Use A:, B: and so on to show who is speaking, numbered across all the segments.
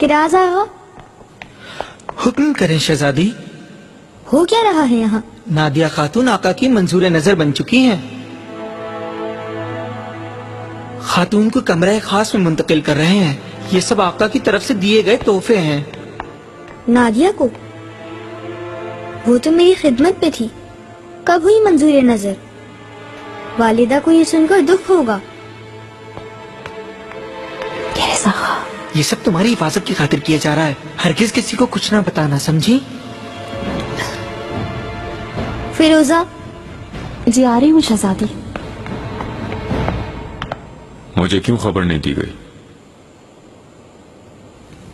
A: किराज आगा।
B: हुक्म करें शहजादी।
A: हो क्या रहा है यहाँ?
B: नादिया खातून आका की मंजूर नजर बन चुकी हैं। खातून को कमरे खास में मुंतकिल कर रहे हैं। ये सब आका की तरफ से दिए गए तोहफे हैं।
A: नादिया को? वो तो मेरी खिदमत पे थी। कब हुई मंजूर नजर? वालिदा को ये सुनकर दुख होगा।
B: ये सब तुम्हारी हिफाजत की खातिर किया जा रहा है। हरगिज किसी को कुछ ना बताना, समझी?
A: फिरोजा
C: जी आ रही हूँ शहजादी।
D: मुझे क्यों खबर नहीं दी गई?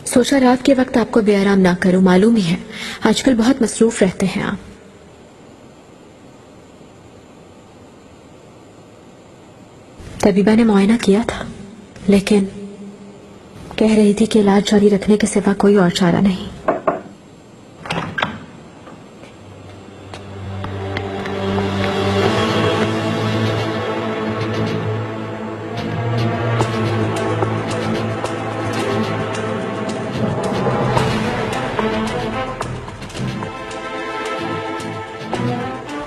C: सोचा रात के वक्त आपको बेआराम ना करूं, मालूम ही है आजकल बहुत मसरूफ रहते हैं आप। तबीबा ने मुआयना किया था, लेकिन कह रही थी कि इलाज जारी रखने के सिवा कोई और चारा नहीं।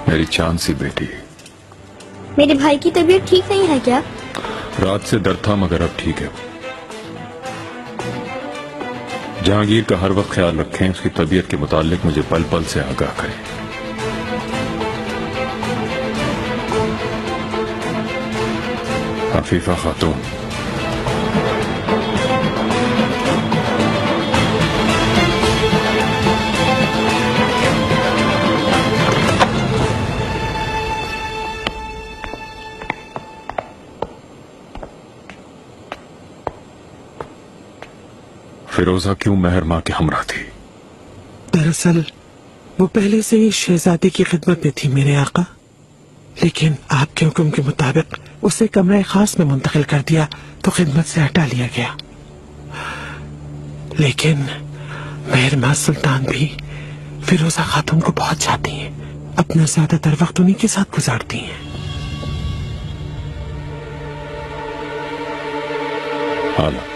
D: मेरी चांद सी बेटी,
A: मेरे भाई की तबीयत ठीक नहीं है क्या?
D: रात से दर्द था मगर अब ठीक है। जहांगीर का हर वक्त ख्याल रखें, उसकी तबीयत के मुतालिक मुझे पल पल से आगाह करें। अफीफा खातून। फिरोजा क्यों मेहर मां की हमरा थी?
E: दरअसल वो पहले से ही शहजादी की खिदमत में थी मेरे आका, लेकिन आपके हुक्म के मुताबिक उसे कमरे खास में मुंतकिल कर दिया तो खिदमत से हटा लिया गया। लेकिन मेहर मां सुल्तान भी फिरोजा खातून को बहुत चाहती हैं, अपना ज्यादातर वक्त उन्हीं के साथ गुजारती हैं।
D: हाला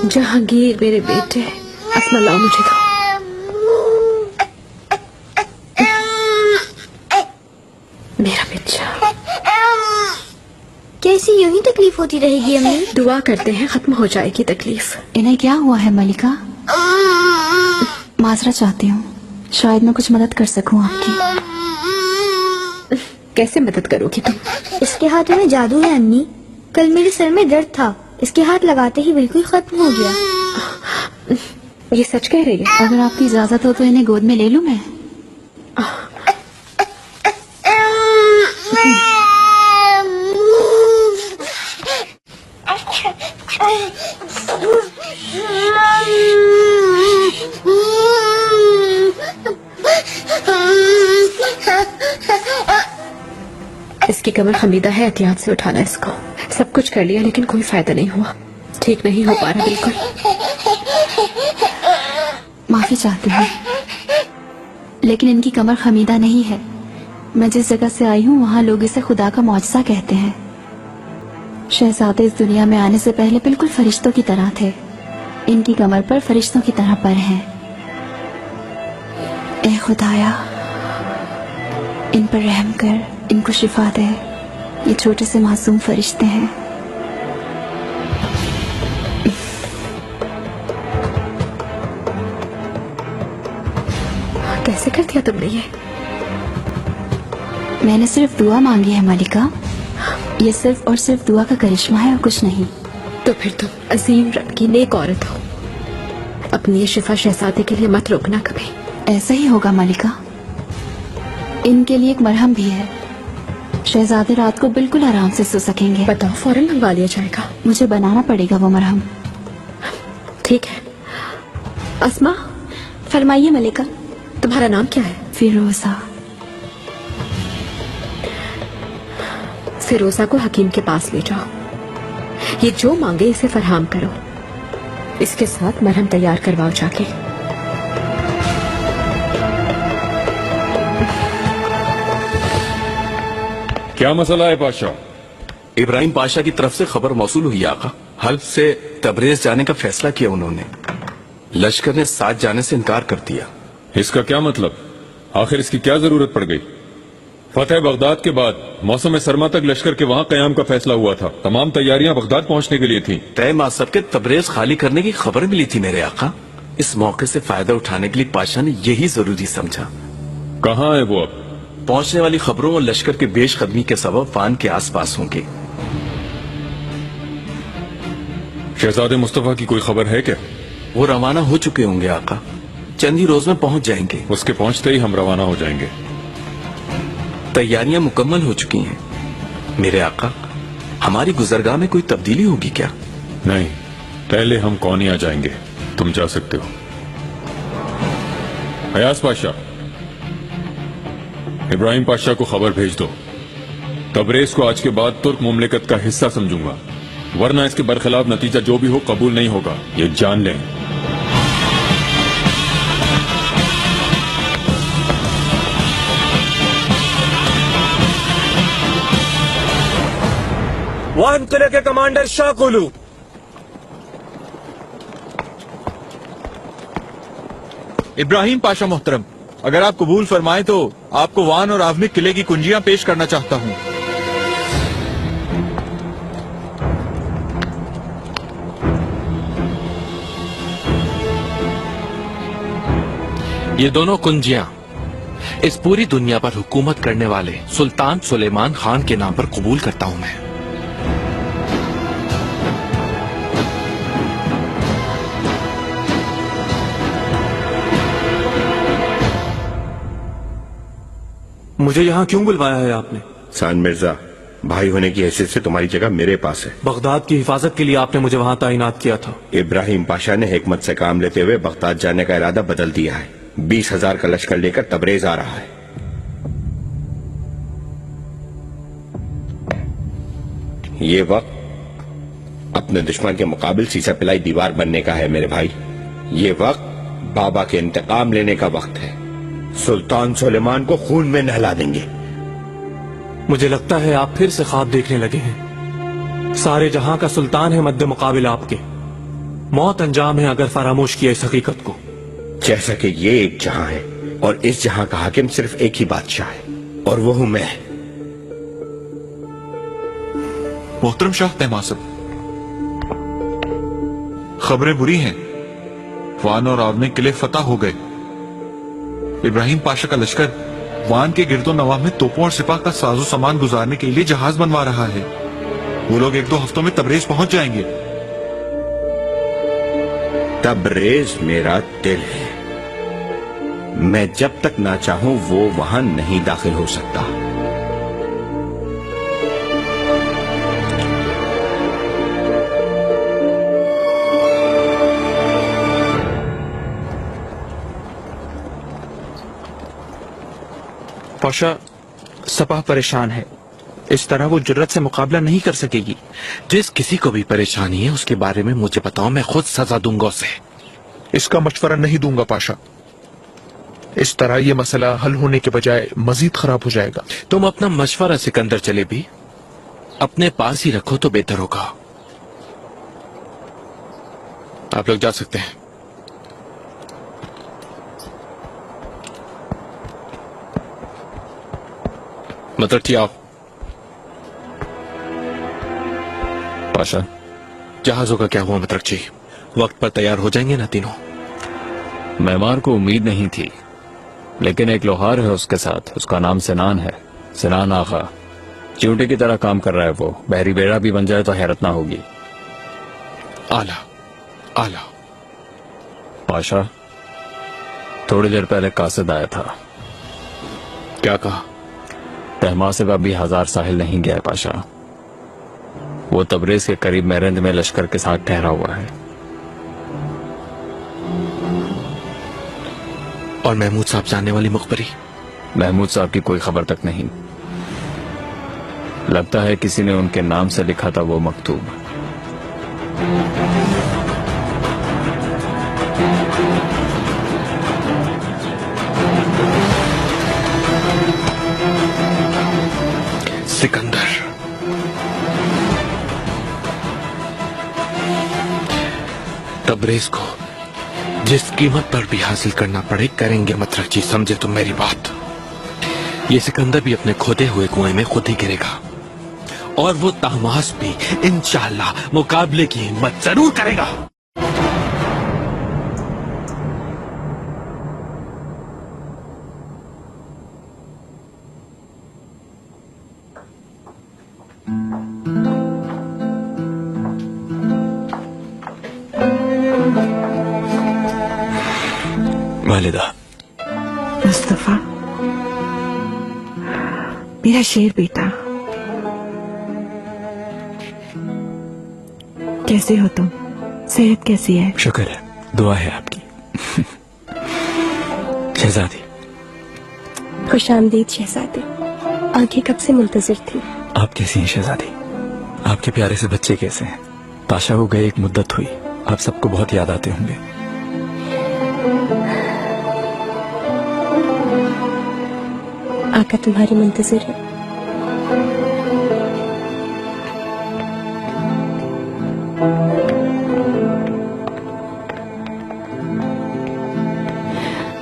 C: जहांगीर मेरे बेटे, अस्मा लाओ मुझे दो। मेरा बच्चा।
A: कैसी यूं ही तकलीफ होती रहेगी अम्मी?
C: दुआ करते हैं खत्म हो जाएगी तकलीफ।
F: इन्हें क्या हुआ है मलिका? माजरा चाहती हूँ, शायद मैं कुछ मदद कर सकूं आपकी।
C: कैसे मदद करोगी तुम?
A: इसके हाथों में जादू है अम्मी। कल मेरे सर में दर्द था, इसके हाथ लगाते ही बिल्कुल खत्म हो गया।
C: ये सच कह रही है?
F: अगर आपकी इजाजत हो तो इन्हें गोद में ले लूं मैं?
C: इसकी कमर खमीदा है, एहतियात से उठाना इसको। सब कुछ कर लिया लेकिन कोई फायदा नहीं हुआ, ठीक नहीं हो पा रहा बिल्कुल।
F: माफी चाहती हूँ, लेकिन इनकी कमर खमीदा नहीं है। मैं जिस जगह से आई हूँ वहाँ लोग इसे खुदा का मौजज़ा कहते हैं। शहजादे इस दुनिया में आने से पहले बिल्कुल फरिश्तों की तरह थे। इनकी कमर पर फरिश्तों की तरह पर हैं। ए खुदाया, इन पर रहम कर, इनको शिफा दे। ये छोटे से मासूम फरिश्ते हैं।
C: कैसे कर दिया तुमने ये?
F: मैंने सिर्फ दुआ मांगी है मालिका। ये सिर्फ और सिर्फ दुआ का करिश्मा है और कुछ नहीं।
C: तो फिर तुम अजीम रब की नेक औरत हो। अपनी ये शिफा शहजादे के लिए मत रोकना कभी।
F: ऐसा ही होगा मालिका। इनके लिए एक मरहम भी है, शहजादे रात को बिल्कुल आराम से सो सकेंगे।
C: बताओ, फौरन मंगवा लिया जाएगा।
F: मुझे बनाना पड़ेगा वो मरहम।
C: ठीक है। अस्मा,
F: फरमाइए मलिका।
C: तुम्हारा नाम क्या है?
F: फिरोजा।
C: फिरोजा को हकीम के पास ले जाओ। ये जो मांगे इसे फरहाम करो। इसके साथ मरहम तैयार करवाओ जाके।
D: क्या मसला है बादशाह?
G: इब्राहिम पाशा की तरफ से खबर मौसूल हुई आका। हल्ब से तबरेज जाने का फैसला किया उन्होंने। लश्कर ने साथ जाने से इनकार कर दिया।
D: इसका क्या मतलब? आखिर इसकी क्या जरूरत पड़ गई? फतेह बगदाद के बाद मौसम सरमा तक लश्कर के वहां कयाम का फैसला हुआ था। तमाम तैयारियां बगदाद पहुंचने के लिए थीं।
G: तय मासब के तबरेज खाली करने की खबर मिली थी मेरे आका। इस मौके से फायदा उठाने के लिए पाशा ने यही जरूरी समझा।
D: कहाँ है वो अब?
G: पहुंचने वाली खबरों और लश्कर के बेशकदमी के सबब वान के आसपास होंगे।
D: शहजादे मुस्तफा की कोई खबर है क्या?
G: वो रवाना हो चुके होंगे आका, चंद ही रोज में पहुंच जाएंगे।
D: उसके पहुंचते ही हम रवाना हो जाएंगे।
G: तैयारियां मुकम्मल हो चुकी हैं मेरे आका। हमारी गुजरगाह में कोई तब्दीली होगी क्या?
D: नहीं, पहले हम कौन ही आ जाएंगे। तुम जा सकते हो। हयास पाशा, इब्राहिम पाशा को खबर भेज दो। तबरेज को आज के बाद तुर्क मुमलिकत का हिस्सा समझूंगा, वरना इसके बरखिलाफ नतीजा जो भी हो कबूल नहीं होगा, ये जान लें।
H: वान किले के कमांडर शाकुलू,
I: इब्राहिम पाशा मोहतरम, अगर आप कबूल फरमाएं तो आपको वान और आवमिक किले की कुंजियां पेश करना चाहता हूं।
J: ये दोनों कुंजियां इस पूरी दुनिया पर हुकूमत करने वाले सुल्तान सुलेमान खान के नाम पर कबूल करता हूं मैं।
H: मुझे यहाँ क्यों बुलवाया है आपने?
K: सान मिर्जा, भाई होने की हैसियत से तुम्हारी जगह मेरे पास है।
H: बगदाद की हिफाजत के लिए आपने मुझे वहाँ तैनात किया था।
K: इब्राहिम पाशा ने हिकमत से काम लेते हुए बगदाद जाने का इरादा बदल दिया है। 20,000 का लश्कर लेकर तबरेज आ रहा है। ये वक्त अपने दुश्मन के मुकाबिल सीसा पिलाई दीवार बनने का है मेरे भाई। ये वक्त बाबा के इंतकाम लेने का वक्त है। सुल्तान सुलेमान को खून में नहला देंगे।
H: मुझे लगता है आप फिर से ख्वाब देखने लगे हैं। सारे जहां का सुल्तान है मद्दे मुकाबिल आपके। मौत अंजाम है अगर फरामोश किया इस हकीकत को।
K: जैसा कि ये एक जहां है और इस जहां का हाकिम सिर्फ एक ही बादशाह है और वो हूं मैं।
I: मोहतरम शाह तहमासब, खबरें बुरी हैं। वान और आवमिक किले फतह हो गए। इब्राहिम पाशा का लश्कर वान के गिरदो नवाह में तोपों और सिपाह का साजो सामान गुजारने के लिए जहाज बनवा रहा है। वो लोग 1-2 हफ्तों में तबरेज पहुंच जाएंगे।
K: तबरेज मेरा दिल है। मैं जब तक ना चाहूं वो वहां नहीं दाखिल हो सकता।
B: पाशा, सपा परेशान है। इस तरह वो जुर्रत से मुकाबला नहीं कर सकेगी।
J: जिस किसी को भी परेशानी है उसके बारे में मुझे बताओ, मैं खुद सजा दूंगा उसे।
I: इसका मशवरा नहीं दूंगा पाशा। इस तरह यह मसला हल होने के बजाय मजीद खराब हो जाएगा।
J: तुम अपना मशवरा सिकंदर चले भी अपने पास ही रखो तो बेहतर होगा। आप लोग जा सकते हैं। मतलब आओ।
D: पाशा,
J: जहाजों का क्या हुआ मतलब जी? वक्त पर तैयार हो जाएंगे ना तीनों?
D: मेहमान को उम्मीद नहीं थी, लेकिन एक लोहार है उसके साथ। उसका नाम सिनान है, सिनान आगा। चींटी की तरह काम कर रहा है वो। बहरी बेड़ा भी बन जाए तो हैरत ना होगी।
J: आला आला।
D: पाशा, थोड़ी देर पहले कासिद आया था।
J: क्या कहा?
D: तहमासिब अभी 1000 साहिल नहीं गया पाशा। वो तबरेज के करीब मेरंद में लश्कर के साथ ठहरा हुआ है।
J: और महमूद साहब जानने वाली मुखबरी?
D: महमूद साहब की कोई खबर तक नहीं। लगता है किसी ने उनके नाम से लिखा था वो मकतूब।
J: सिकंदर, तबरेज को जिस कीमत पर भी हासिल करना पड़े करेंगे मत जी, समझे तुम मेरी बात। ये सिकंदर भी अपने खोदे हुए कुएं में खुद ही गिरेगा और वो तहमास भी इंशाअल्लाह मुकाबले की हिम्मत जरूर करेगा।
L: वालिदा,
M: मुस्तफा मेरा शेर बेटा, कैसे हो तुम? सेहत कैसी है?
L: शुक्र है, दुआ है आपकी। शहजादी।
N: खुशामदीद शहजादी, आंखें कब से मुंतजिर थी।
L: आप कैसी हैं शहजादी? आपके प्यारे से बच्चे कैसे हैं? पाशा को गए एक मुद्दत हुई, आप सबको बहुत याद आते होंगे।
N: आका तुम्हारी मुंतजिर है।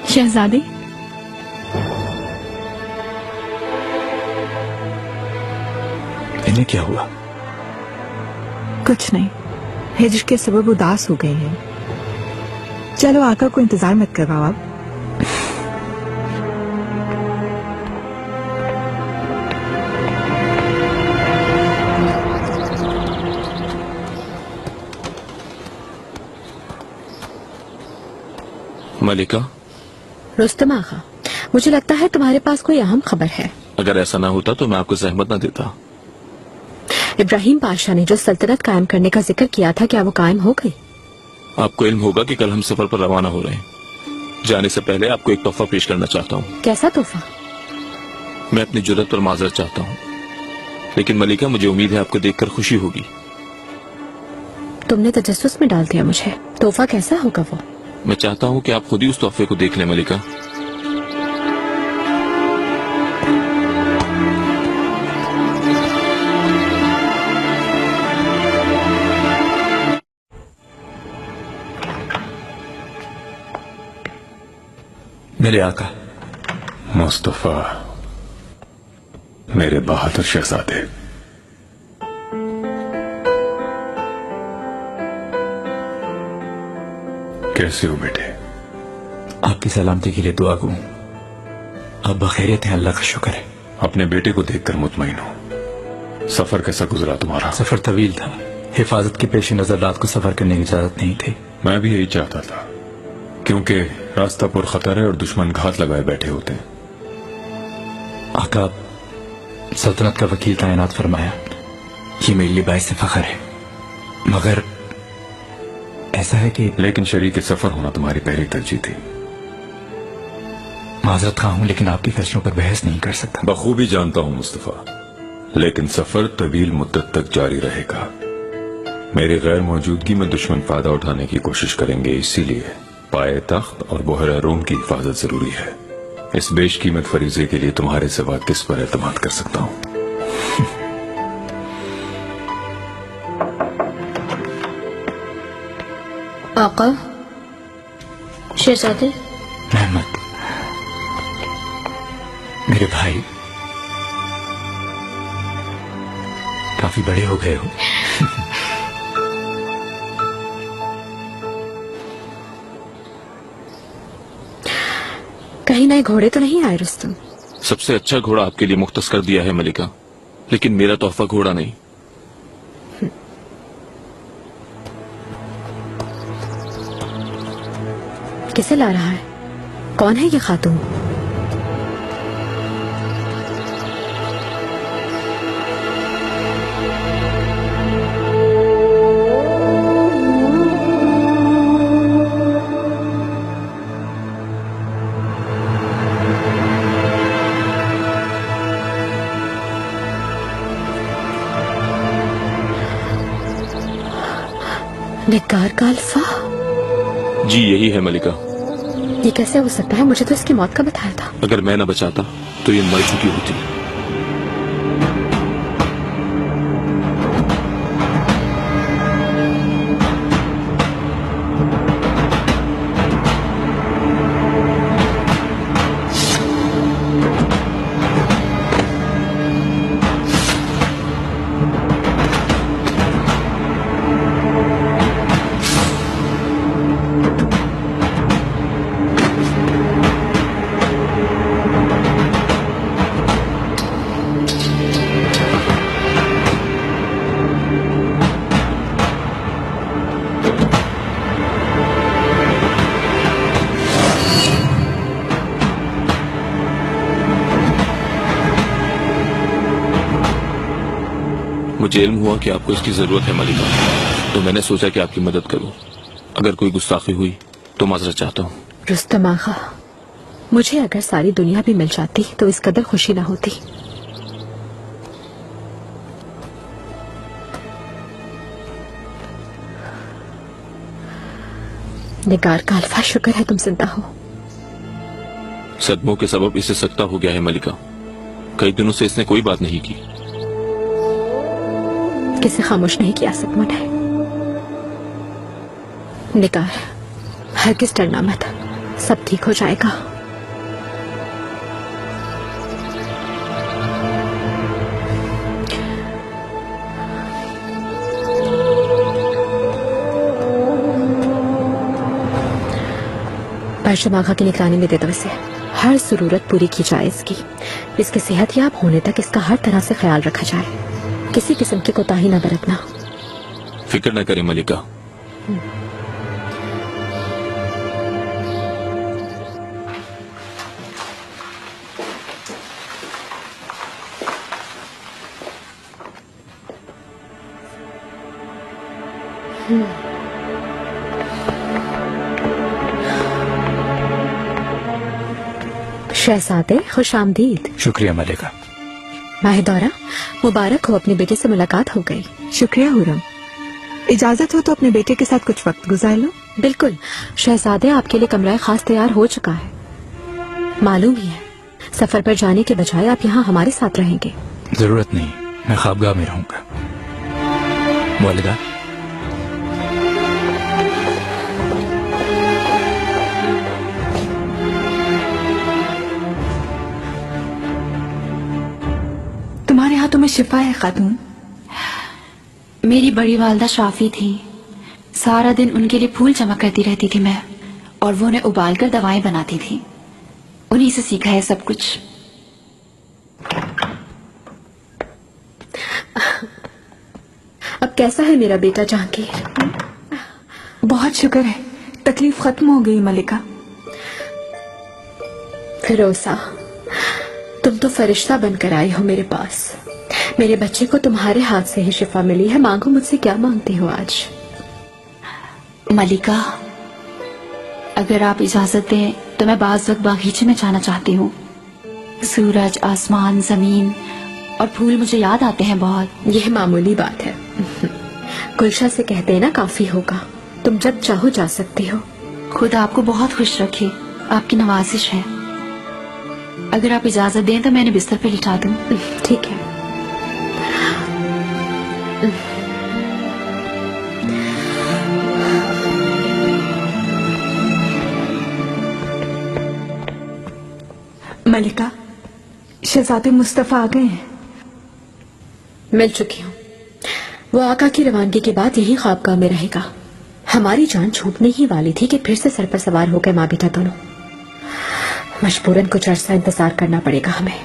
F: शहजादी,
L: इन्हें क्या हुआ?
M: कुछ नहीं, हिज्र के सबब उदास हो गए हैं। चलो आका को इंतजार मत करवाओ अब।
J: मलिका।
C: रुस्तम आगा, मुझे लगता है तुम्हारे पास कोई अहम खबर है।
J: अगर ऐसा ना होता तो मैं आपको जहमत ना देता।
C: इब्राहिम पाशा ने जो सल्तनत कायम करने का जिक्र किया था, क्या वो कायम हो गई?
J: आपको इल्म होगा कि कल हम सफर पर रवाना हो रहे हैं। जाने से पहले आपको एक तोहफा पेश करना चाहता हूँ।
C: कैसा तोहफा?
J: मैं अपनी जुर्रत पर माजरत चाहता हूँ, लेकिन मलिका मुझे उम्मीद है आपको देखकर खुशी होगी।
C: तुमने तजस्सुस में डाल दिया मुझे। तोहफा कैसा होगा वो?
J: मैं चाहता हूँ कि आप खुद ही उस तोहफे को देख लें मलिका।
L: मेरे आका।
K: मुस्तफा, मेरे बहादुर शहजादे। कैसे हो बेटे?
L: आपकी सलामती के लिए दुआ गो। अब बखैरियत हैं, अल्लाह का शुक्र है।
K: अपने बेटे को देखकर मुतमईन हो। सफर कैसा गुजरा तुम्हारा?
L: सफर तवील था। हिफाजत के पेश नजर रात को सफर करने की इजाजत नहीं थी।
K: मैं भी यही चाहता था, क्योंकि रास्ता पुरखतर है और दुश्मन घात लगाए बैठे होते हैं।
L: आका, सल्तनत का वकील तैनात फरमाया, ये मेरे लिए बाइस फख्र है। मगर ऐसा है कि
K: लेकिन शरीक सफर होना तुम्हारी पहली तरजीह थी।
L: माजरत खा हूं, लेकिन आपके फैसलों पर बहस नहीं कर सकता।
K: बखूबी जानता हूं मुस्तफा, लेकिन सफर तवील मुद्दत तक जारी रहेगा। मेरी गैर मौजूदगी में दुश्मन फायदा उठाने की कोशिश करेंगे, इसीलिए पाए तख्त और बोहरा रोम की हिफाजत जरूरी है। इस बेशकीमत फरीजे के लिए तुम्हारे सिवा किस पर एतमाद कर सकता हूं?
A: आका, शहजादे।
L: मेहमद, मेरे भाई, काफी बड़े हो गए हो।
C: कहीं नए घोड़े तो नहीं आए रुस्तम?
J: सबसे अच्छा घोड़ा आपके लिए मुख्तस कर दिया है मलिका, लेकिन मेरा तोहफा घोड़ा नहीं।
C: किसे ला रहा है? कौन है ये खातून? निगार का अल्फा?
J: जी यही है मलिका।
C: ये कैसे हो सकता है? मुझे तो इसकी मौत का बताया था।
J: अगर मैं न बचाता तो ये मर चुकी होती।
G: जेल में हुआ कि आपको इसकी जरूरत है मलिका, तो मैंने सोचा कि आपकी मदद करूं। अगर कोई गुस्ताखी हुई तो माजरत चाहता हूं।
C: रुस्तम आगा, मुझे अगर सारी दुनिया भी मिल जाती तो इस कदर खुशी ना होती। निगार का अल्फा शुक्र है तुम जिंदा हो।
G: सदमों के सबब इसे सख्ता हो गया है मलिका। कई दिनों से इसने कोई बात नहीं की।
C: किसे खामोश नहीं किया सदमों ने। निगार, हरगिज़ डरना मत, सब ठीक हो जाएगा। परचम आगा की निगरानी में दे दो इसे। हर जरूरत पूरी की जाए इसकी सेहतयाब होने तक इसका हर तरह से ख्याल रखा जाए। किसी किस्म की कोताही न बरतना।
G: फिक्र न करें मलिका।
C: शहजादे, खुश आमदीद।
L: शुक्रिया मलिका।
C: माहिदौरा, मुबारक हो, अपने बेटे से मुलाकात हो गई।
M: शुक्रिया हुरम। इजाजत हो तो अपने बेटे के साथ कुछ वक्त गुजार लो।
C: बिल्कुल शहजादे, आपके लिए कमरा खास तैयार हो चुका है। मालूम ही है, सफर पर जाने के बजाय आप यहाँ हमारे साथ रहेंगे।
L: जरूरत नहीं, मैं ख्वाबगाह में रहूंगा। वालिदा,
F: तुम्हारे हाथों में शिफा है खातून। मेरी बड़ी वालदा शाफी थी। सारा दिन उनके लिए फूल जमा करती रहती थी मैं, और वो उन्हें उबाल कर दवाएं बनाती थी। उन्हीं से सीखा है सब कुछ।
C: अब कैसा है मेरा बेटा जहांगीर?
M: बहुत शुक्र है, तकलीफ खत्म हो गई मलिका।
C: फिरोसा, तुम तो फरिश्ता बनकर आई हो मेरे पास। मेरे बच्चे को तुम्हारे हाथ से ही शिफा मिली है। मांगो मुझसे, क्या मांगती हो आज?
F: मलिका, अगर आप इजाजत दें तो मैं बाज वक्त बागीचे में जाना चाहती हूँ। सूरज, आसमान, जमीन और फूल मुझे याद आते हैं बहुत।
C: यह मामूली बात है। गुलशा से कह देना काफी होगा। तुम जब चाहो जा सकती हो।
F: खुदा आपको बहुत खुश रखे, आपकी नवाजिश है। अगर आप इजाजत दें तो मैंने बिस्तर पे लिटा दूं।
C: ठीक है।
M: मलिका, शहजादे मुस्तफा आ गए हैं।
C: मिल चुकी हूँ। वो आका की रवानगी के बाद यही ख्वाबगाह में रहेगा। हमारी जान छूटने ही वाली थी कि फिर से सर पर सवार हो गए माँ बेटा दोनों। मजबूरन कुछ अरसा इंतजार करना पड़ेगा हमें।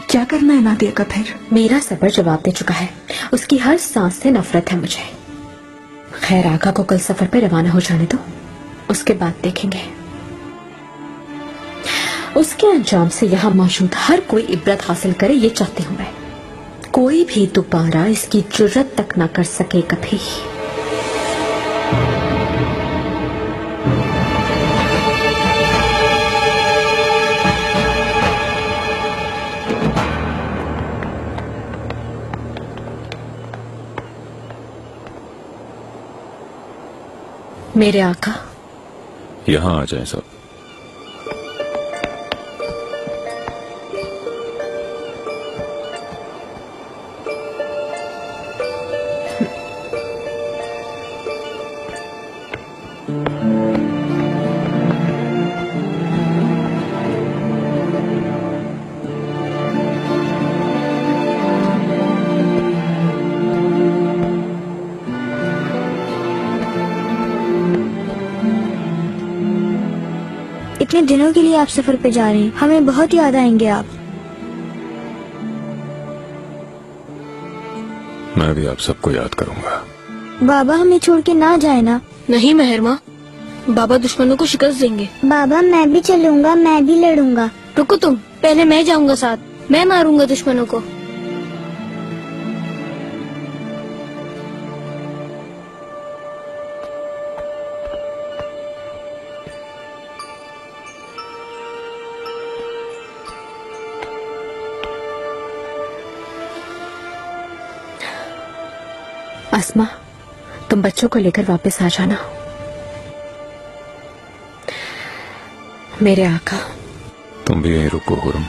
M: क्या करना है नादिया का फिर?
C: मेरा सबर जवाब दे चुका है। उसकी हर सांस से नफरत है मुझे। खैर, आका को कल सफर पे रवाना हो जाने दो, उसके बाद देखेंगे। उसके अंजाम से यहाँ मौजूद हर कोई इबरत हासिल करे, ये चाहती हूँ मैं। कोई भी दोबारा इसकी जुर्रत तक न कर सके कभी। मेरे आका,
G: यहाँ आ जाए सब।
A: इतने दिनों के लिए आप सफर पे जा रहे हैं, हमें बहुत याद आएंगे आप।
G: मैं भी आप सबको याद करूंगा।
A: बाबा हमें छोड़ के ना जाए ना।
N: नहीं मेहरमा, बाबा दुश्मनों को शिकस्त देंगे।
A: बाबा मैं भी चलूंगा, मैं भी लड़ूंगा।
N: रुको तुम, पहले मैं जाऊंगा साथ। मैं मारूंगा दुश्मनों को।
C: अस्मा, तुम बच्चों को लेकर वापस आ जाना। मेरे आका।
D: तुम भी यहीं रुको हुरम।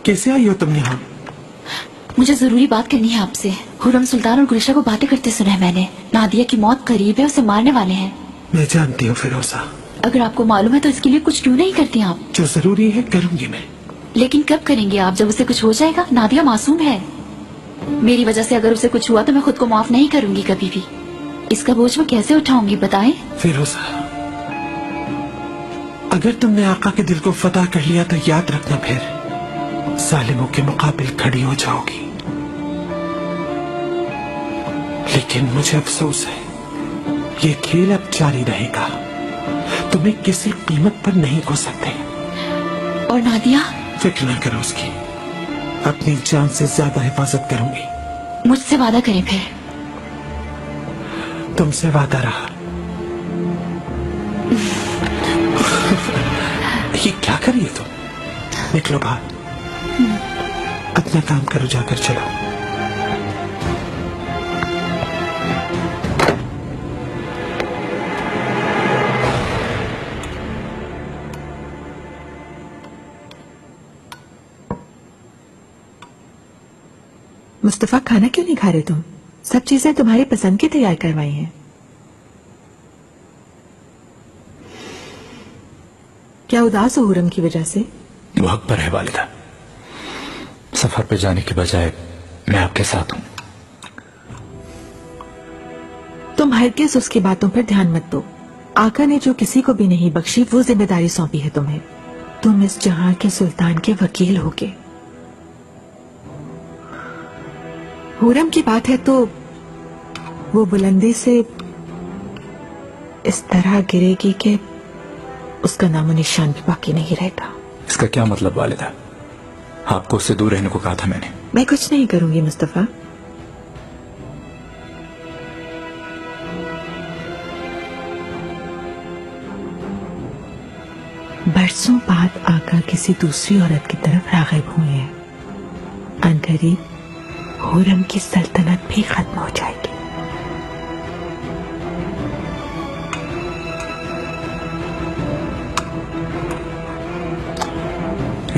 E: कैसे आई हो तुम यहाँ?
F: मुझे जरूरी बात करनी है आपसे। हुरम सुल्तान और गुलिशा को बातें करते सुना है मैंने। नादिया की मौत करीब है, उसे मारने वाले हैं।
E: मैं जानती हूँ फिरोजा।
F: अगर आपको मालूम है तो इसके लिए कुछ क्यों नहीं करती आप?
E: जो जरूरी है करूंगी मैं।
F: लेकिन कब करेंगे आप? जब उसे कुछ हो जाएगा। नादिया मासूम है। मेरी वजह से अगर उसे कुछ हुआ तो मैं खुद को माफ नहीं करूंगी कभी भी। इसका बोझ मैं कैसे उठाऊंगी बताएं?
E: फिरोजा, अगर तुमने आका के दिल को फतह कर लिया तो याद रखना फिर जालिमों के मुकाबिल खड़ी हो जाओगी। लेकिन मुझे अफसोस है, ये खेल अब जारी रहेगा। तुम्हें किसी कीमत पर नहीं खो सकते।
F: और नादिया?
E: फिक्र न करो उसकी, अपनी जान से ज्यादा हिफाजत करूंगी।
F: मुझसे वादा करें फिर।
E: तुमसे वादा रहा। ये क्या कर रही है तुम? निकलो बाहर, अपना काम करो, जाकर चलो।
M: मुस्तफा, खाना क्यों नहीं खा रहे तुम? सब चीजें तुम्हारी पसंद की तैयार करवाई हैं। क्या उदास हो हुरम की वजह से?
L: वो हक पर है वालिदा। सफर पे जाने के बजाय मैं आपके साथ हूं।
M: तुम हरगिज़ उसकी बातों पर ध्यान मत दो। आका ने जो किसी को भी नहीं बख्शी वो जिम्मेदारी सौंपी है तुम्हें। तुम इस जहां के सुल्तान के वकील होगे। हुरम की बात है तो वो बुलंदी से इस तरह गिरेगी कि उसका नामो निशान भी बाकी नहीं रहता।
L: इसका क्या मतलब वालिदा? आपको उससे दूर रहने को कहा था मैंने।
M: मैं कुछ नहीं करूंगी मुस्तफा। बरसों बाद आका किसी दूसरी औरत की तरफ राग़िब हुए हैं। अनकरीब हुरम की सल्तनत भी खत्म हो जाएगी।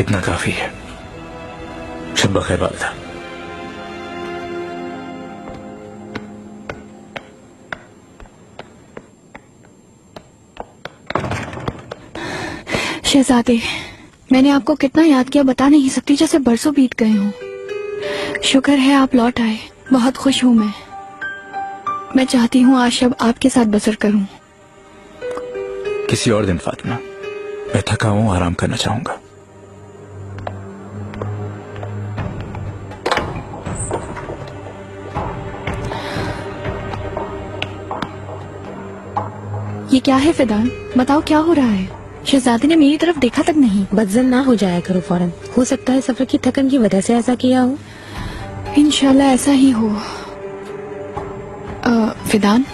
L: इतना काफी है। शब खैर वालिदा।
F: शहजादे, मैंने आपको कितना याद किया बता नहीं सकती, जैसे बरसों बीत गए हों। शुक्र है आप लौट आए, बहुत खुश हूं मैं चाहती हूँ आज शब आपके साथ बसर करूं।
L: किसी और दिन फातिमा, मैं थका हूं, आराम करना चाहूंगा।
F: ये क्या है फिदान? बताओ क्या हो रहा है? शहजादी ने मेरी तरफ देखा तक नहीं।
C: बदजन ना हो जाया करो फौरन। हो सकता है सफर की थकन की वजह से ऐसा किया हो।
F: इंशाल्लाह ऐसा ही हो। फिदान,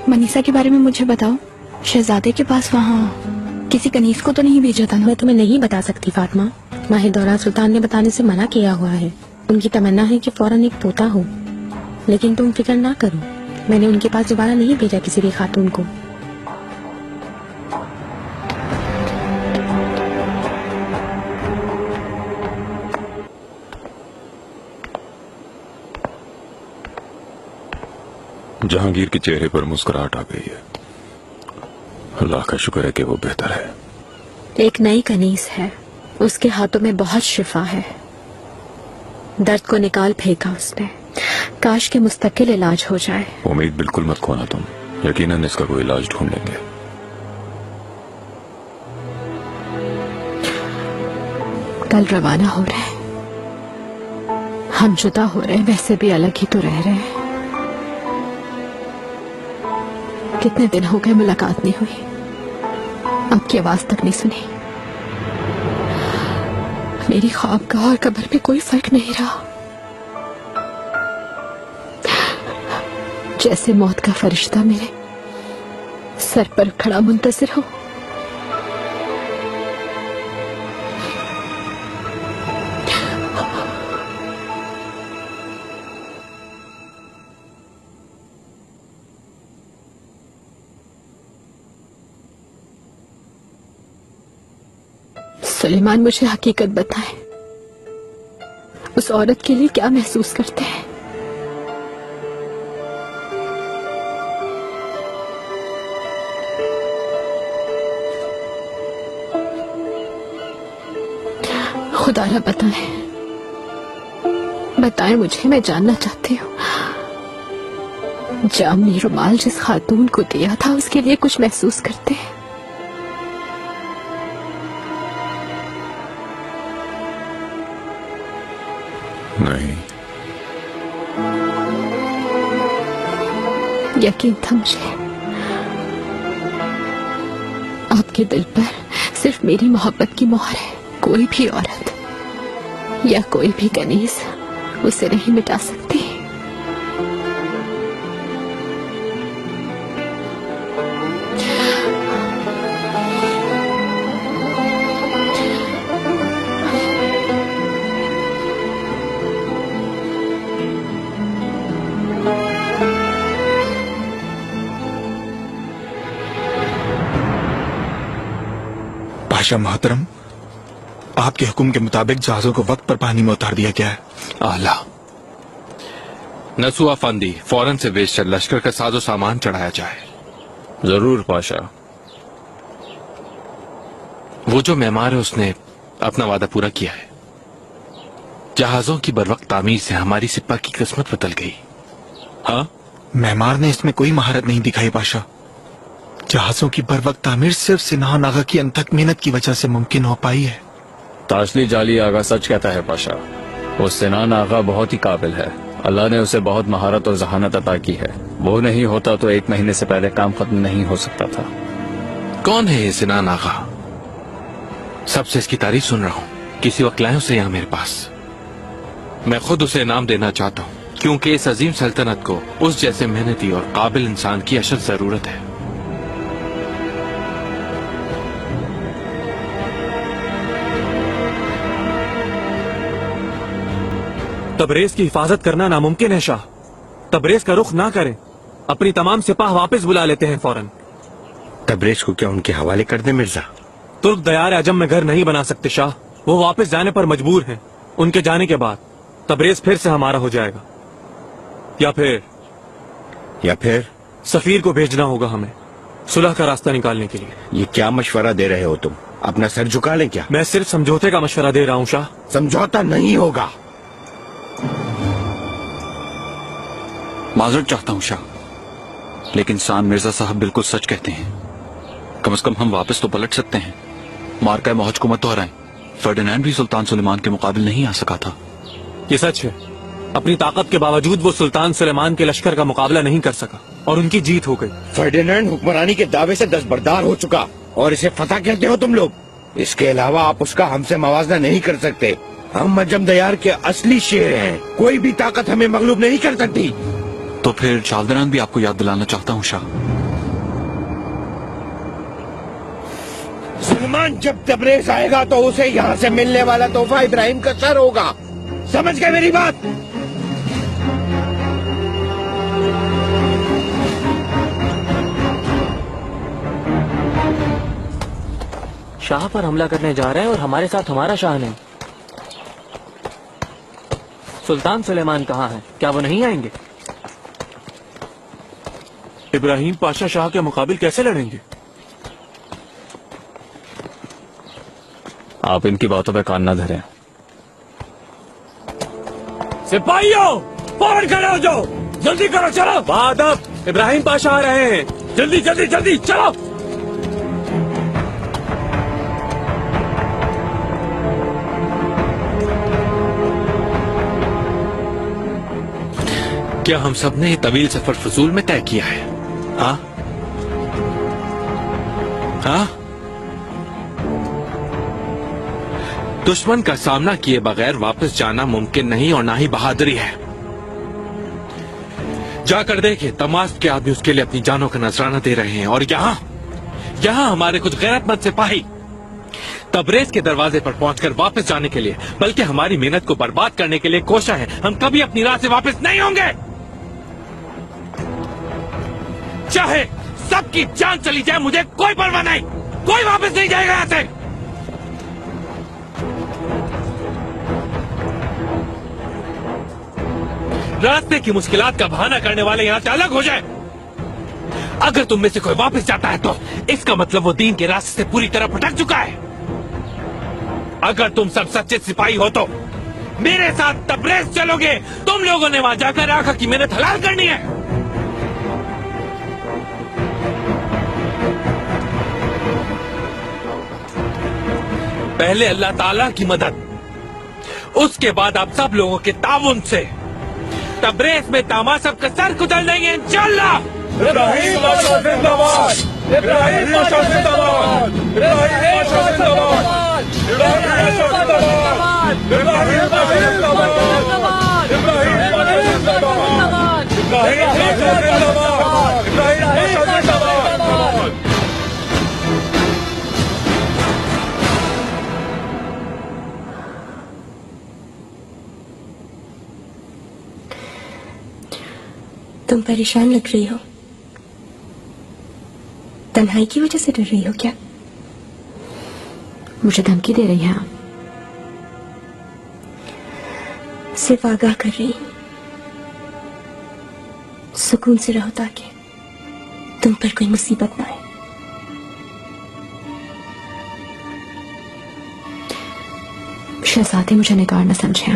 F: मनीषा के बारे में मुझे बताओ। शहजादे के पास वहाँ किसी कनीज को तो नहीं भेजा था ना?
C: मैं तुम्हें नहीं बता सकती फातिमा। माहिर दौरा सुल्तान ने बताने से मना किया हुआ है। उनकी तमन्ना है कि फौरन एक तोता हो। लेकिन तुम फिक्र ना करो, मैंने उनके पास दोबारा नहीं भेजा किसी भी खातून को।
D: जहांगीर के चेहरे पर मुस्कुराहट आ गई है। अल्लाह का शुक्र है कि वो बेहतर है।
C: एक नई कनीज है, उसके हाथों में बहुत शिफा है। दर्द को निकाल फेंका उसने। काश के मुस्तकिल इलाज हो जाए।
D: उम्मीद बिल्कुल मत खोना तुम, यकीनन इसका कोई इलाज ढूंढ लेंगे।
C: कल रवाना हो रहे हैं। हम जुदा हो रहे हैं, वैसे भी अलग ही तो रह रहे हैं। कितने दिन हो गए मुलाकात नहीं हुई, आपकी आवाज तक नहीं सुनी। मेरी ख्वाबगाह और कब्र में कोई फर्क नहीं रहा। जैसे मौत का फरिश्ता मेरे सर पर खड़ा मुंतजिर हो। सुलेमान मुझे हकीकत बताए, उस औरत के लिए क्या महसूस करते हैं। खुदा ना बताएं मुझे, मैं जानना चाहती हूँ। जामनी रुमाल जिस खातून को दिया था उसके लिए कुछ महसूस करते हैं?
K: नहीं।
C: यकीन था मुझे, आपके दिल पर सिर्फ मेरी मोहब्बत की मोहर है। कोई भी औरत या कोई भी कनीज उसे नहीं मिटा सकती।
I: पाशा मोहतरम, आपके हुक्म के मुताबिक जहाजों को वक्त पर पानी में उतार दिया गया है।
J: आला। नसुआ फंदी, फौरन से बेशतर लश्कर का साजो सामान चढ़ाया जाए।
D: जरूर पाशा।
J: वो जो मेहमान है उसने अपना वादा पूरा किया है। जहाजों की बरवक्त तामीर से हमारी सिप्पा की किस्मत बदल गई। हाँ,
I: मेहमान ने इसमें कोई महारत नहीं दिखाई पाशा। जहाजों की बरवक्त तामीर सिर्फ सिनान आगा की अनथक मेहनत की वजह से मुमकिन हो पाई है।
D: ताशली जाली आगा सच कहता है पाशा। वो सिनान आगा बहुत ही काबिल है। अल्लाह ने उसे बहुत महारत और जहानत अता की है। वो नहीं होता तो 1 महीने से पहले काम खत्म नहीं हो सकता था।
J: कौन है ये सिनान आगा? सबसे इसकी तारीफ सुन रहा हूँ। किसी वक्त लाए उसे यहाँ मेरे पास। मैं खुद उसे इनाम देना चाहता हूँ, क्योंकि इस अजीम सल्तनत को उस जैसे मेहनती और काबिल इंसान की अशद जरूरत है।
H: तबरेज की हिफाजत करना नामुमकिन है शाह। तबरेज का रुख ना करें, अपनी तमाम सिपाह वापस बुला लेते हैं फौरन।
K: तबरेज को क्या उनके हवाले कर दे मिर्जा?
H: तुर्क दयार आजम में घर नहीं बना सकते शाह। वो वापस जाने पर मजबूर हैं। उनके जाने के बाद तबरेज फिर से हमारा हो जाएगा। या फिर सफीर को भेजना होगा हमें सुलह का रास्ता निकालने के लिए।
K: ये क्या मशवरा दे रहे हो तुम? अपना सर झुका लें क्या?
H: मैं सिर्फ समझौते का मशवरा दे रहा हूँ शाह।
K: समझौता नहीं होगा।
L: माजरत चाहता हूँ शाह, लेकिन सान मिर्जा साहब बिल्कुल सच कहते हैं। कम से कम हम वापस तो पलट सकते हैं। मार्का महज को मत दोहराएं। फर्डिनैंड भी सुल्तान सुलेमान के मुकाबले नहीं आ सका था।
H: ये सच है। अपनी ताकत के बावजूद वो सुल्तान सुलेमान के लश्कर का मुकाबला नहीं कर सका और उनकी जीत हो गई।
K: फर्डिनैंड हुक्मरानी के दावे से दस्तबरदार हो चुका और इसे फतह कहते हो तुम लोग। इसके अलावा आप उसका हमसे मवाजना नहीं कर सकते। हम मजम दयार के असली शेर हैं। कोई भी ताकत हमें मगलूब नहीं कर सकती।
L: तो फिर चालदरान भी आपको याद दिलाना चाहता हूँ शाह।
K: सुलेमान जब तबरेज आएगा तो उसे यहाँ से मिलने वाला तोहफा इब्राहिम का सर होगा। समझ गए मेरी बात?
O: शाह पर हमला करने जा रहे हैं और हमारे साथ हमारा शाह नहीं। सुल्तान सुलेमान कहाँ है? क्या वो नहीं आएंगे?
H: इब्राहिम पाशा शाह के मुकाबिल कैसे लड़ेंगे?
D: आप इनकी बातों पे कान न धरें।
H: सिपाहियों, फौरन खड़े हो जाओ। जल्दी करो, चलो। बादब, इब्राहिम पाशा आ रहे हैं। जल्दी जल्दी जल्दी चलो।
J: क्या हम सब ने ये तवील सफर फजूल में तय किया है? हाँ? हाँ? दुश्मन का सामना किए बगैर वापस जाना मुमकिन नहीं और ना ही बहादुरी है। जाकर देखे, तमाश के आदमी उसके लिए अपनी जानों का नजराना दे रहे हैं और यहाँ हमारे कुछ गैरतमंद सिपाही तबरेज के दरवाजे पर पहुंचकर वापस जाने के लिए, बल्कि हमारी मेहनत को बर्बाद करने के लिए कोशा है। हम कभी अपनी राह से वापस नहीं होंगे। चाहे सबकी जान चली जाए, मुझे कोई परवाह नहीं। कोई वापस नहीं जाएगा यहाँ से। रास्ते की मुश्किलात का बहाना करने वाले यहाँ से अलग हो जाए। अगर तुम में से कोई वापस जाता है तो इसका मतलब वो दीन के रास्ते से पूरी तरह भटक चुका है। अगर तुम सब सच्चे सिपाही हो तो मेरे साथ तबरेज चलोगे। तुम लोगों ने वहां जाकर आका की मेहनत हलाल करनी है। पहले अल्लाह ताला की मदद, उसके बाद आप सब लोगों के ताउन से तबरेज में तामाशब का सर कुचल देंगे इंशाअल्लाह।
P: इब्राहिम पाशा जिंदाबाद, इब्राहिम पाशा जिंदाबाद, इब्राहिम पाशा जिंदाबाद, इब्राहिम पाशा जिंदाबाद, इब्राहिम पाशा जिंदाबाद, इब्राहिम पाशा जिंदाबाद, इब्राहिम पाशा जिंदाबाद, इब्राहिम पाशा जिंदाबाद।
C: तुम परेशान लग रही हो। तन्हाई की वजह से डर रही हो क्या? मुझे धमकी दे रही हैं आप? सिर्फ आगाह कर रही हूं। सुकून से रहो ताकि तुम पर कोई मुसीबत ना आए। शहजादे मुझे निकार न समझे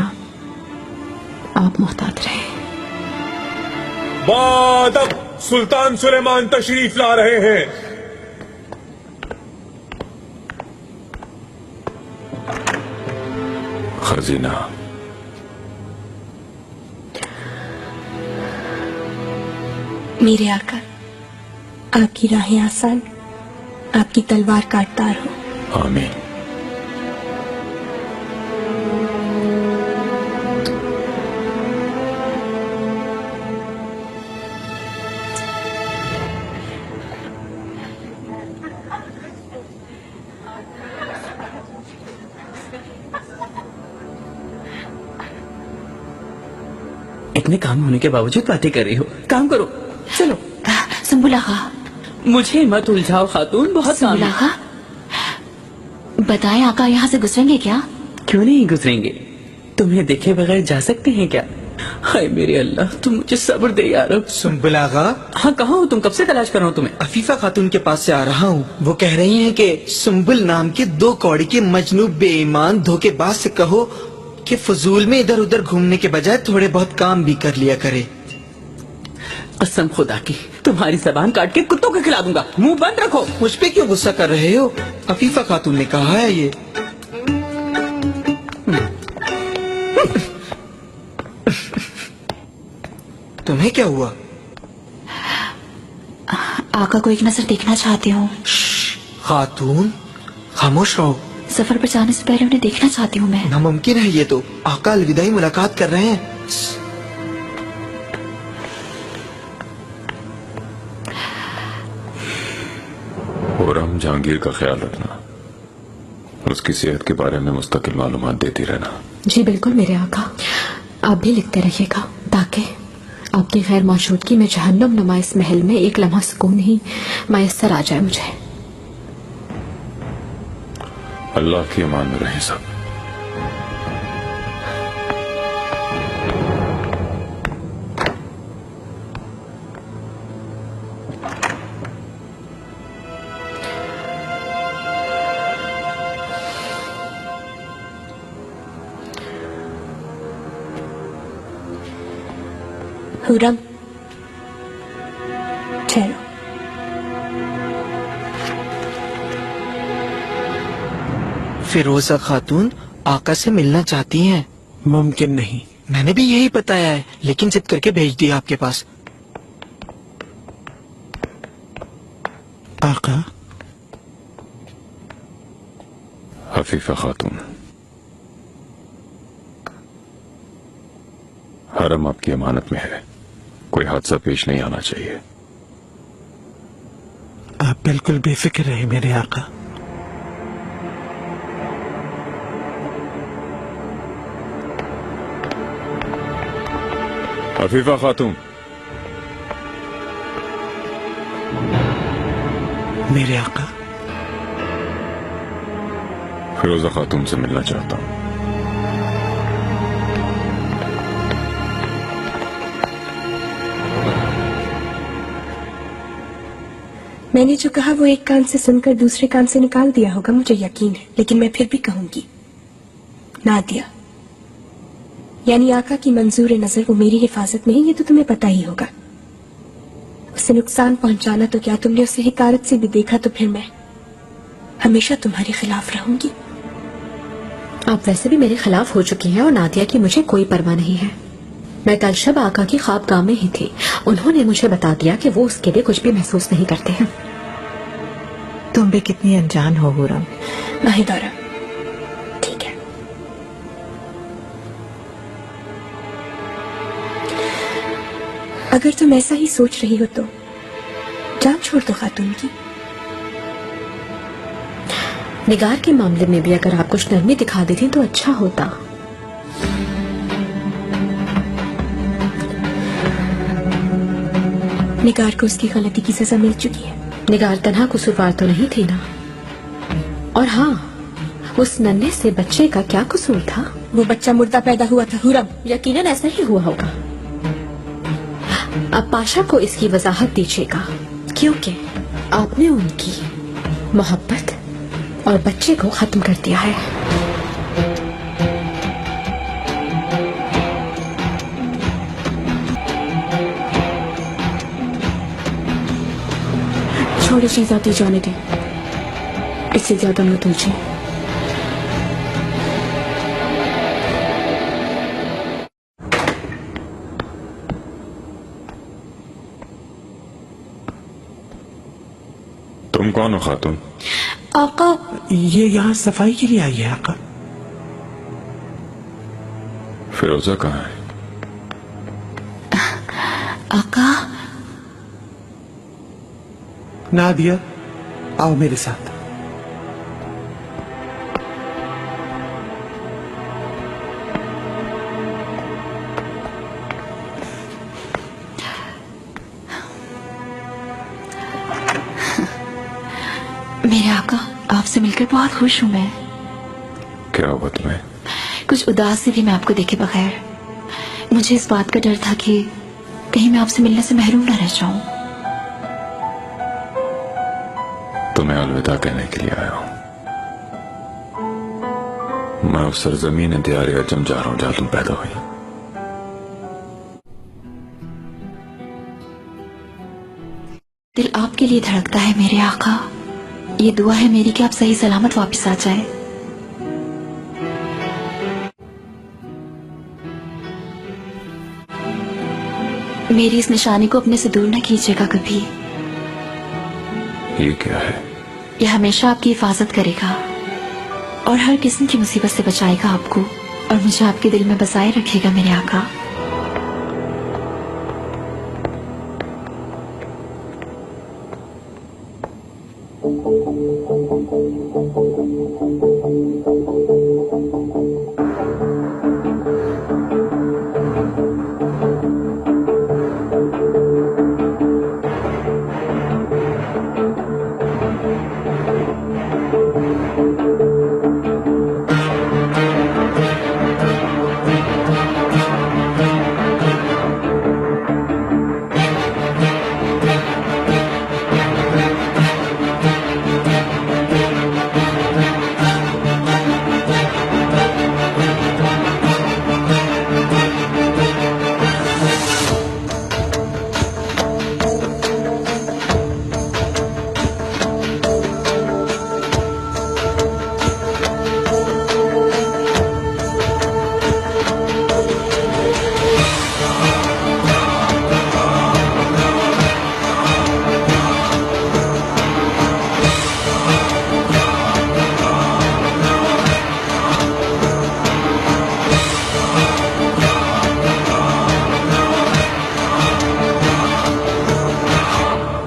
C: आप मोहतात रहे।
P: बादब सुल्तान सुलेमान तशरीफ ला रहे हैं।
D: खजीना।
C: मेरे आका, आपकी राहें आसान, आपकी तलवार काटदार हो।
D: आमीन।
B: इतने काम होने के बावजूद बातें कर रही हो। काम करो, चलो।
F: सुंबुल आगा,
B: मुझे मत उलझाओ खातून, बहुत काम
F: सुंबुल
B: है।
F: आगा, बताएं आका यहाँ से गुजरेंगे क्या?
B: क्यों नहीं गुजरेंगे? तुम्हें देखे बगैर जा सकते हैं क्या? हाय मेरे अल्लाह, तुम मुझे सब्र दे यार।
Q: सुंबुल आगा।
B: हाँ, कहाँ हो तुम? कब से तलाश कर रहा हूँ तुम्हें।
Q: अफीफा खातून के पास से आ रहा हूँ। वो कह रही हैं कि सुंबुल नाम के 2 कौड़ी के मजनू बेईमान धोखेबाज से कहो कि फजूल में इधर उधर घूमने के बजाय थोड़े बहुत काम भी कर लिया करे।
B: कसम खुदा की, तुम्हारी जबान काट के कुत्तों को खिला दूंगा। मुंह बंद रखो।
Q: मुझ पे क्यों गुस्सा कर रहे हो? अफीफा खातून ने कहा है ये। तुम्हें क्या हुआ?
F: आका को एक नजर देखना चाहती हूँ।
Q: खातून खामोश रहो।
F: सफर पर जाने से पहले उन्हें देखना चाहती हूँ मैं।
Q: नामुमकिन है ये तो। आका अलविदाई मुलाकात कर रहे हैं।
D: और हम जहांगीर का ख्याल रखना, उसकी सेहत के बारे में मुस्तकिल मालूमात देती रहना।
C: जी बिल्कुल मेरे आका, आप भी लिखते रहिएगा ताकि आपकी खैर मौजूदगी में जहन्नुम नुमा इस महल में एक लम्हा सुकून ही मैसर आ जाए मुझे।
D: अल्लाह की अमान में रहें सब।
C: हुरम, ठहरो।
Q: फिरोजा खातून आका से मिलना चाहती हैं।
E: मुमकिन नहीं।
Q: मैंने भी यही बताया है, लेकिन जिद करके भेज दिया आपके पास।
E: आका।
D: हफीफा खातून, हरम आपकी अमानत में है, कोई हादसा पेश नहीं आना चाहिए।
E: आप बिल्कुल बेफिक्र रहे मेरे आका।
D: हफीफा खातून।
E: मेरे आका।
D: फिरोजा खातून से मिलना चाहता हूं।
R: मैंने जो कहा वो एक कान से सुनकर दूसरे कान से निकाल दिया होगा, मुझे यकीन है, लेकिन मैं फिर भी कहूंगी। नादिया यानी आका की मंजूर नजर वो मेरी हिफाजत में है, ये तो तुम्हें पता ही होगा। उसे नुकसान पहुंचाना तो क्या, तुमने उसे हिकारत से भी देखा, तो फिर मैं हमेशा तुम्हारे खिलाफ रहूंगी।
C: आप वैसे भी मेरे खिलाफ हो चुकी हैं और नादिया की मुझे कोई परवाह नहीं है। मैं कल शब आका की ख्वाबगाह में ही थी। उन्होंने मुझे बता दिया कि वो उसके लिए कुछ भी महसूस नहीं करते हैं।
M: तुम भी कितनी अनजान हो हुरम।
R: माहिदौरा, ठीक है। अगर तुम ऐसा ही सोच रही हो तो जान छोड़ दो खातून की।
C: निगार के मामले में भी अगर आप कुछ नरमी दिखा देती तो अच्छा होता।
R: निगार को उसकी गलती की सजा मिल चुकी है।
C: निगार तन्हा कसूरवार तो नहीं थी ना। और हाँ, उस नन्हे से बच्चे का क्या कसूर था?
R: वो बच्चा मुर्दा पैदा हुआ था हुरम।
C: यकीनन ऐसा ही हुआ होगा। अब पाशा को इसकी वजाहत दीजिएगा, क्योंकि आपने उनकी मोहब्बत और बच्चे को खत्म कर दिया है।
R: छोड़े शहजादी, जाने दे, इससे ज्यादा मत उलझे।
I: तुम कौन हो खातून?
A: आका,
E: ये यहाँ सफाई के लिए आई है आका।
I: फिरोजा कहाँ है?
F: आका।
E: नादिया, आओ मेरे साथ।
F: मेरे आका, आपसे मिलकर बहुत खुश हूँ मैं।
I: क्या हुआ तुम्हें?
F: कुछ उदास सी थी मैं आपको देखे बगैर। मुझे इस बात का डर था कि कहीं मैं आपसे मिलने से महरूम न रह जाऊं।
I: तुम्हें अलविदा कहने के लिए आया हूं। मैं उस सरजमीन दियार अजम जा रहा हूं जहां तुम पैदा हुई।
F: दिल आपके लिए धड़कता है मेरे आका। ये दुआ है मेरी कि आप सही सलामत वापस आ जाए। मेरी इस निशानी को अपने से दूर न कीजिएगा कभी।
I: ये क्या है?
F: यह हमेशा आपकी हिफाजत करेगा और हर किस्म की मुसीबत से बचाएगा आपको, और मुझे आपके दिल में बसाए रखेगा मेरे आका।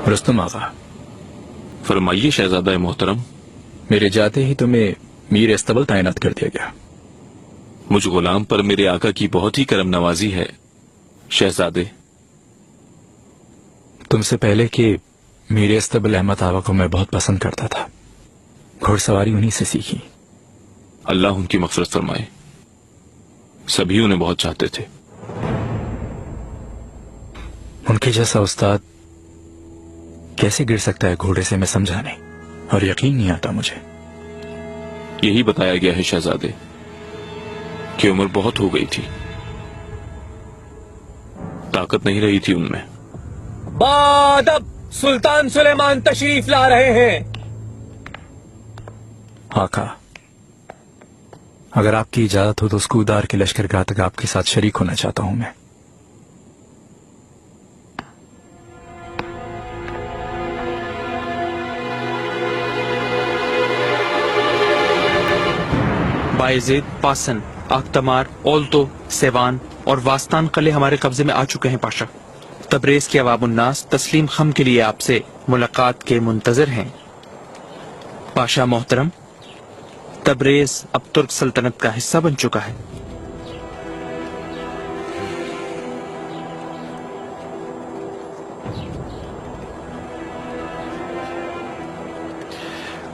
D: रुस्तम आगा।
G: फरमाइए शहजादा मोहतरम।
D: मेरे जाते ही तुम्हें मीर इस्तबल तैनात कर दिया गया।
G: मुझ गुलाम पर मेरे आका की बहुत ही करम नवाजी है शहजादे।
D: तुमसे पहले कि मीर इस्तबल अहमद आगा को मैं बहुत पसंद करता था। घुड़सवारी उन्हीं से सीखी।
G: अल्लाह उनकी मग़फ़िरत फरमाए। सभी उन्हें बहुत चाहते थे।
D: उनके जैसा उस्ताद
S: कैसे गिर सकता है घोड़े से, मैं समझा नहीं और यकीन नहीं आता मुझे।
G: यही बताया गया है शहजादे कि उम्र बहुत हो गई थी, ताकत नहीं रही थी उनमें।
P: बादब सुल्तान सुलेमान तशरीफ ला रहे हैं।
S: आका, अगर आपकी इजाजत हो तो स्कूदार के लश्करगाह तक आपके साथ शरीक होना चाहता हूं मैं।
O: बायजीद, पासन, आख्तमार, ओल्तो, सेवान और वास्तान कले हमारे कब्जे में आ चुके हैं पाशा। तबरेज के अवामुन्नास तस्लीम खम के लिए आपसे मुलाकात के मुंतजर हैं। पाशा मोहतरम, तबरेज अब तुर्क सल्तनत का हिस्सा बन चुका है।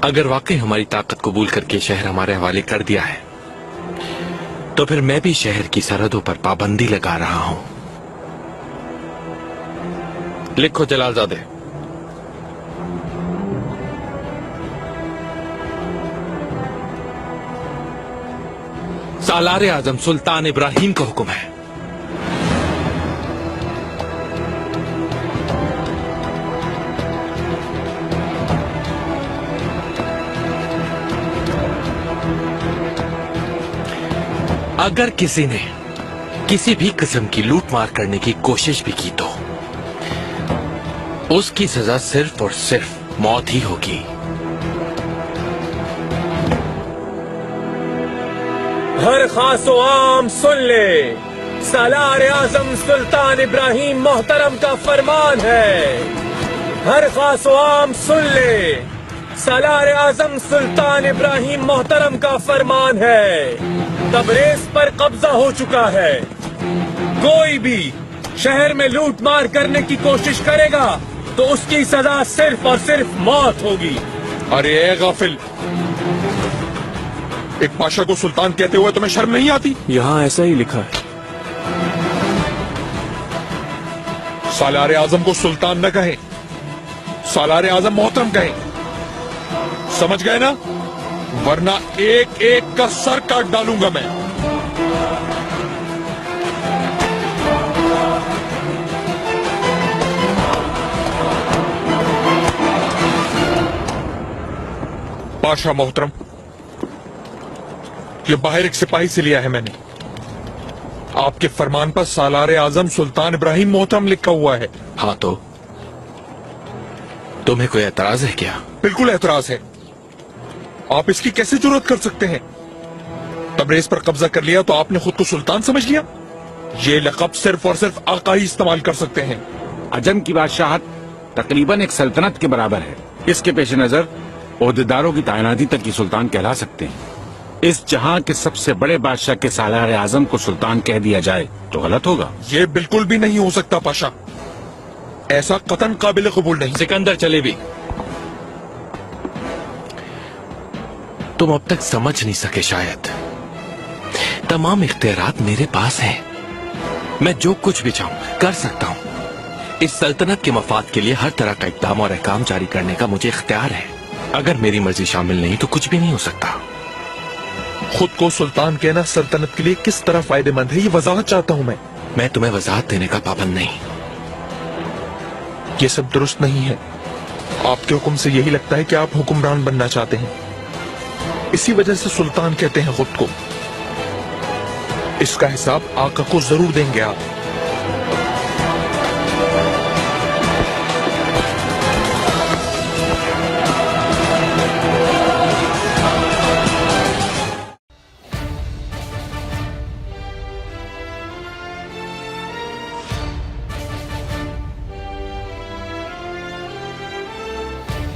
J: अगर वाकई हमारी ताकत कबूल करके शहर हमारे हवाले कर दिया है तो फिर मैं भी शहर की सरहदों पर पाबंदी लगा रहा हूं। लिखो जलालजादे। सालार आजम सुल्तान इब्राहिम का हुक्म है। अगर किसी ने किसी भी किस्म की लूटमार करने की कोशिश भी की तो उसकी सजा सिर्फ और सिर्फ मौत ही होगी।
P: हर खासो आम सुन ले, सालार आजम सुल्तान इब्राहिम मोहतरम का फरमान है। हर खासो आम सुन ले, सालार आजम सुल्तान इब्राहिम मोहतरम का फरमान है। तबरेज पर कब्जा हो चुका है। कोई भी शहर में लूट मार करने की कोशिश करेगा तो उसकी सजा सिर्फ और सिर्फ मौत होगी।
I: अरे गाफिल, एक पाशा को सुल्तान कहते हुए तुम्हें शर्म नहीं आती?
H: यहाँ ऐसा ही लिखा है।
I: सालार आजम को सुल्तान न कहें, सालार आजम मोहतरम कहें। समझ गए ना? वरना एक एक का सर काट डालूंगा मैं। पाशा मोहतरम, ये बाहर एक सिपाही से लिया है मैंने। आपके फरमान पर सालार आजम सुल्तान इब्राहिम मोहतरम लिखा हुआ है।
J: हाँ तो तुम्हें कोई एतराज है क्या?
I: बिल्कुल एतराज है। आप इसकी कैसे जुर्रत कर सकते हैं? तबरेज पर कब्जा कर लिया तो आपने खुद को सुल्तान समझ लिया। ये लक़ब सिर्फ और सिर्फ आका ही इस्तेमाल कर सकते हैं।
T: अजम की बादशाहत तकरीबन एक सल्तनत के बराबर है। इसके पेश नजर ओहदेदारों की तैनाती तक की सुल्तान कहला सकते हैं। इस जहां के सबसे बड़े बादशाह के सालार आजम को सुल्तान कह दिया जाए तो गलत होगा।
I: ये बिल्कुल भी नहीं हो सकता पाशा, ऐसा कतन काबिल कबूल नहीं।
J: सिकंदर चले भी, तुम अब तक समझ नहीं सके शायद। तमाम इख्तियारात मेरे पास हैं। मैं जो कुछ भी चाहूं कर सकता हूं। इस सल्तनत के मफाद के लिए हर तरह का इक़दाम और अहकाम जारी करने का मुझे इख्तियार है। अगर मेरी मर्जी शामिल नहीं तो कुछ भी नहीं हो सकता।
I: खुद को सुल्तान कहना सल्तनत के लिए किस तरह फायदेमंद है, ये वजाहत चाहता हूं मैं
J: तुम्हें वजाहत देने का पाबंद नहीं।
I: ये सब दुरुस्त नहीं है। आपके हुक्म से यही लगता है कि आप हुक्मरान बनना चाहते हैं, इसी वजह से सुल्तान कहते हैं खुद को। इसका हिसाब आका को जरूर देंगे आप।